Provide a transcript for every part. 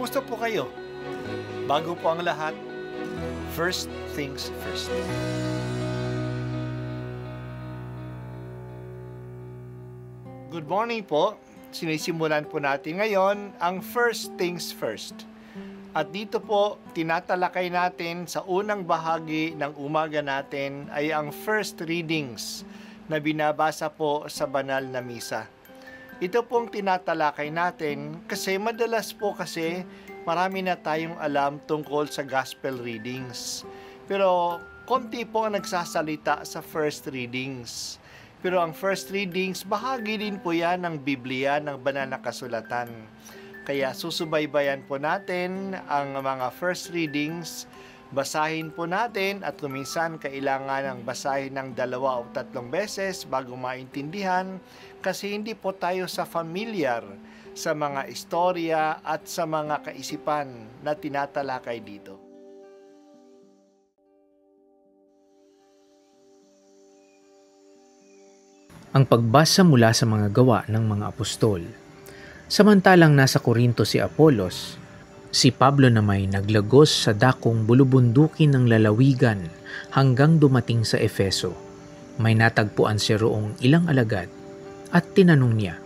Kumusta po kayo? Bago po ang lahat, first things first. Good morning po. Sinisimulan po natin ngayon ang first things first. At dito po, tinatalakay natin sa unang bahagi ng umaga natin ay ang first readings na binabasa po sa banal na misa. Ito pong tinatalakay natin kasi madalas po marami na tayong alam tungkol sa gospel readings. Pero konti po ang nagsasalita sa first readings. Pero ang first readings, bahagi din po yan ng Biblia, ng banal na kasulatan. Kaya susubaybayan po natin ang mga first readings, basahin po natin at kuminsan kailangan ng basahin ng 2 o 3 beses bago maintindihan kasi hindi po tayo familiar sa mga istorya at sa mga kaisipan na tinatalakay dito. Ang pagbasa mula sa mga gawa ng mga apostol. Samantalang nasa Korinto si Apolos, si Pablo na may naglagos sa dakong bulubundukin ng lalawigan hanggang dumating sa Efeso. May natagpuan siya roong ilang alagad at tinanong niya,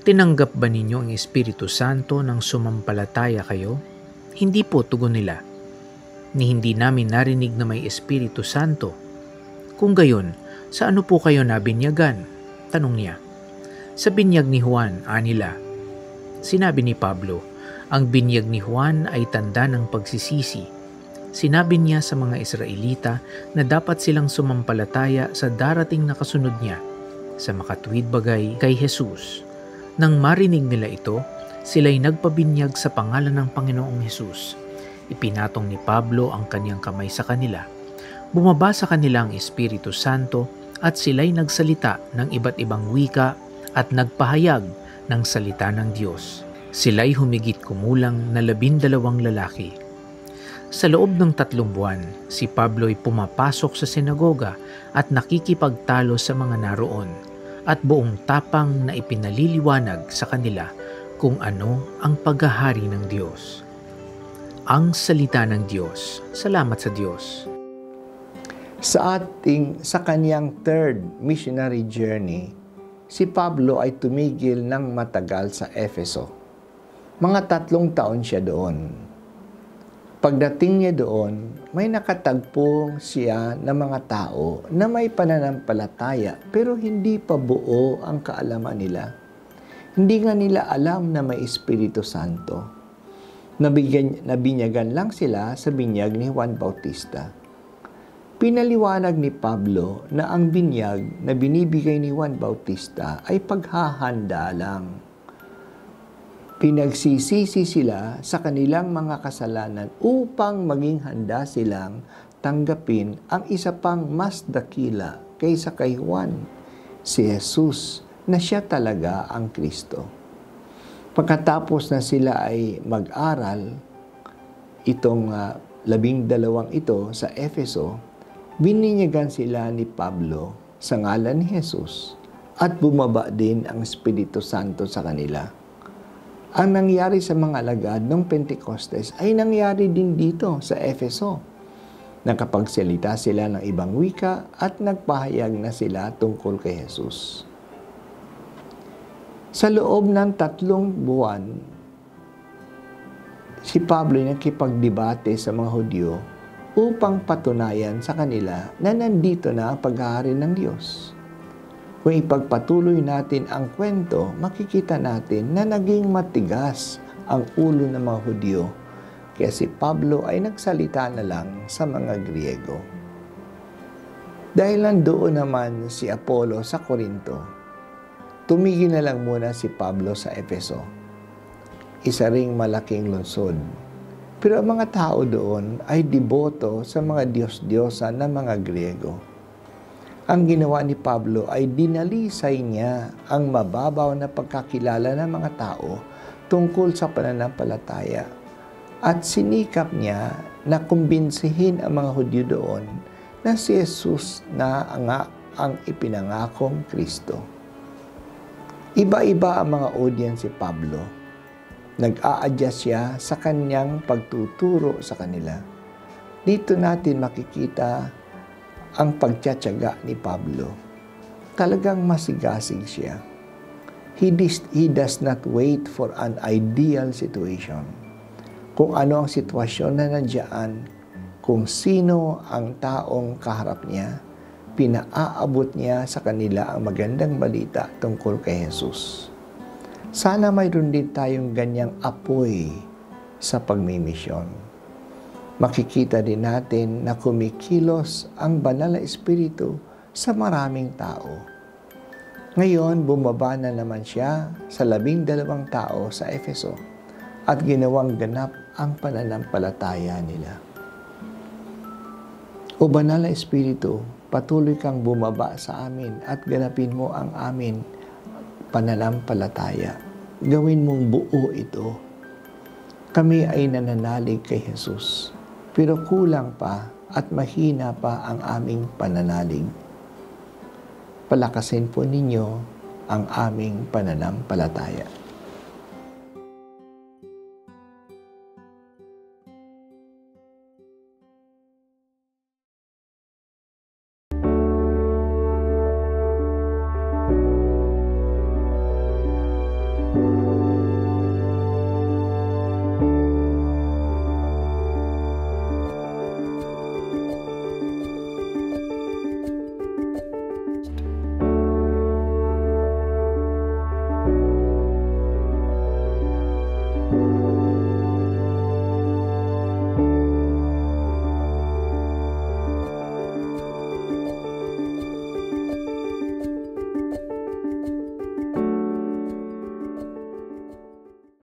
"Tinanggap ba ninyo ang Espiritu Santo nang sumampalataya kayo?" "Hindi po," tugon nila. "Ni hindi namin narinig na may Espiritu Santo." "Kung gayon, sa ano po kayo nabinyagan?" tanong niya. "Sa binyag ni Juan," anila. Sinabi ni Pablo, ang binyag ni Juan ay tanda ng pagsisisi. Sinabi niya sa mga Israelita na dapat silang sumampalataya sa darating na kasunod niya, sa makatuwid bagay kay Jesus. Nang marinig nila ito, sila'y nagpabinyag sa pangalan ng Panginoong Jesus. Ipinatong ni Pablo ang kanyang kamay sa kanila. Bumaba sa kanila ang Espiritu Santo at sila'y nagsalita ng iba't ibang wika at nagpahayag ng salita ng Diyos. Sila'y humigit kumulang na 12 lalaki. Sa loob ng 3 buwan, si Pablo'y pumapasok sa sinagoga at nakikipagtalo sa mga naroon at buong tapang na ipinaliliwanag sa kanila kung ano ang paghahari ng Diyos. Ang salita ng Diyos. Salamat sa Diyos. Sa kanyang third missionary journey, si Pablo ay tumigil ng matagal sa Efeso. Mga 3 taon siya doon. Pagdating niya doon, may nakatagpo siya ng mga tao na may pananampalataya pero hindi pa buo ang kaalaman nila. Hindi nga nila alam na may Espiritu Santo. Nabinyagan lang sila sa binyag ni Juan Bautista. Pinaliwanag ni Pablo na ang binyag na binibigay ni Juan Bautista ay paghahanda lang. Pinagsisisi sila sa kanilang mga kasalanan upang maging handa silang tanggapin ang isa pang mas dakila kaysa kay Juan, si Jesus, na siya talaga ang Kristo. Pagkatapos na sila ay mag-aral, itong 12 ito sa Efeso, bininyagan sila ni Pablo sa ngalan ni Jesus at bumaba din ang Espiritu Santo sa kanila. Ang nangyari sa mga alagad ng Pentecostes ay nangyari din dito sa Efeso. Nakapagsalita sila ng ibang wika at nagpahayag na sila tungkol kay Jesus. Sa loob ng 3 buwan, si Pablo ay nakipagdebate sa mga Hudyo upang patunayan sa kanila na nandito na ang paghahari ng Diyos. Kung ipagpatuloy natin ang kwento, makikita natin na naging matigas ang ulo ng mga Hudyo, kaya si Pablo ay nagsalita na lang sa mga Griego. Dahil nandoon naman si Apollo sa Korinto, tumigil na lang muna si Pablo sa Efeso, isa ring malaking lungsod. Pero ang mga tao doon ay deboto sa mga Diyos-Diyosan ng mga Griego. Ang ginawa ni Pablo ay dinalisay niya ang mababaw na pagkakilala ng mga tao tungkol sa pananampalataya at sinikap niya na kumbinsihin ang mga Hudyo doon na si Jesus na nga ang ipinangakong Kristo. Iba-iba ang mga audience si Pablo. Nag-a-adjust siya sa kanyang pagtuturo sa kanila. Dito natin makikita ang pagtsatsaga ni Pablo. Talagang masigasig siya. He does not wait for an ideal situation. Kung ano ang sitwasyon na nandiyan, kung sino ang taong kaharap niya, pinaaabot niya sa kanila ang magandang balita tungkol kay Jesus. Sana mayroon din tayong ganyang apoy sa pagmimisyon. Makikita din natin na kumikilos ang banal na Espiritu sa maraming tao. Ngayon, bumaba na naman siya sa 12 tao sa Efeso at ginawang ganap ang pananampalataya nila. O banal na Espiritu, patuloy kang bumaba sa amin at ganapin mo ang amin pananampalataya. Gawin mong buo ito. Kami ay nananalig kay Jesus, pero kulang pa at mahina pa ang aming pananalig. Palakasin po ninyo ang aming pananampalataya.